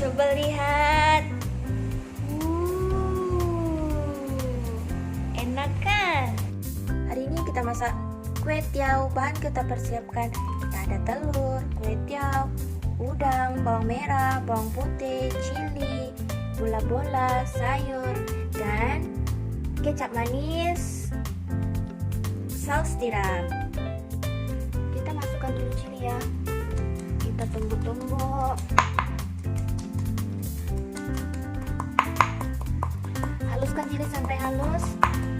Coba lihat. Enak kan? Hari ini kita masak kue tiaw. Bahan kita persiapkan. Kita ada telur, kue tiaw, udang, bawang merah, bawang putih, cili, bola-bola, sayur, dan kecap manis, saus tiram. Kita masukkan dulu cili ya. Kita tumbuk-tumbuk. Haluskan cili sampai halus.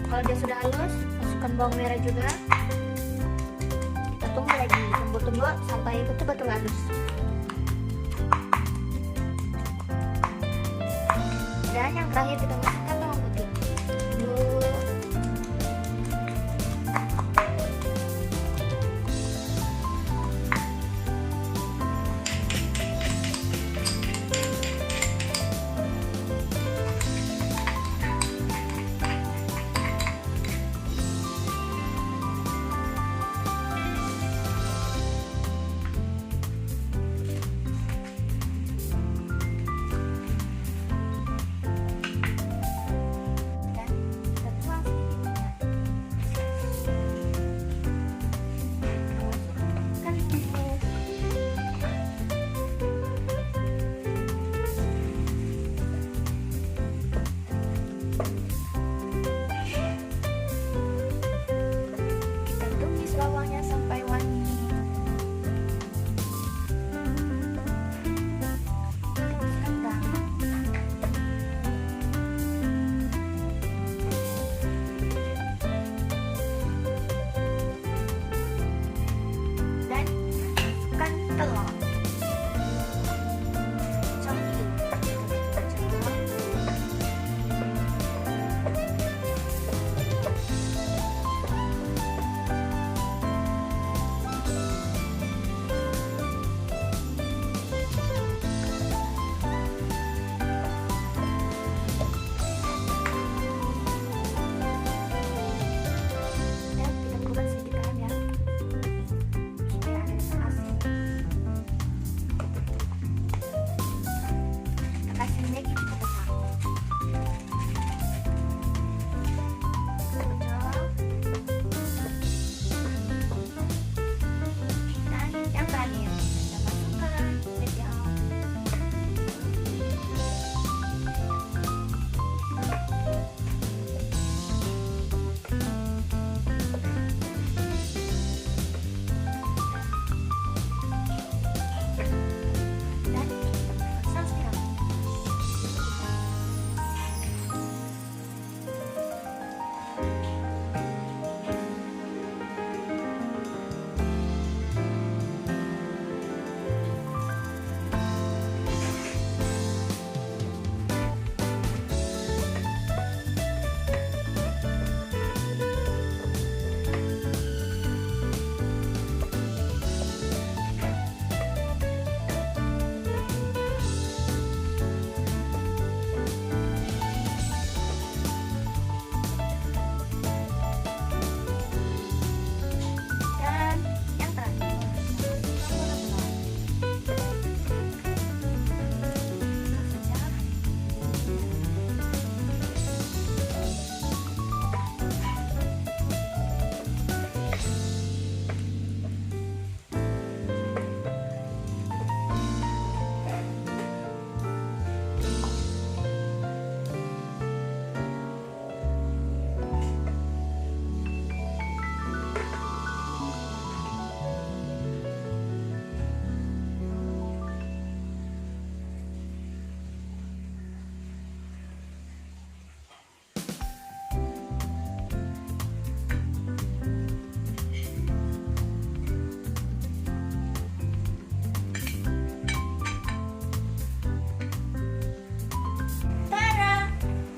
Kalau dia sudah halus, masukkan bawang merah juga. Kita tunggu lagi, tumbuk-tumbuk sampai betul-betul halus. Dan yang terakhir kita masukkan bawang putih.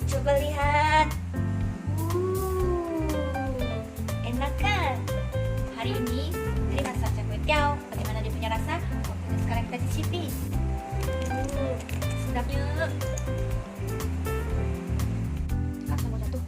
Coba lihat. Enak kan? Hari ini Tri masak kue tiaw. Bagaimana dia punya rasa? Oke, sekarang kita cicipi. Sedap yuk. Langsung mau jatuh.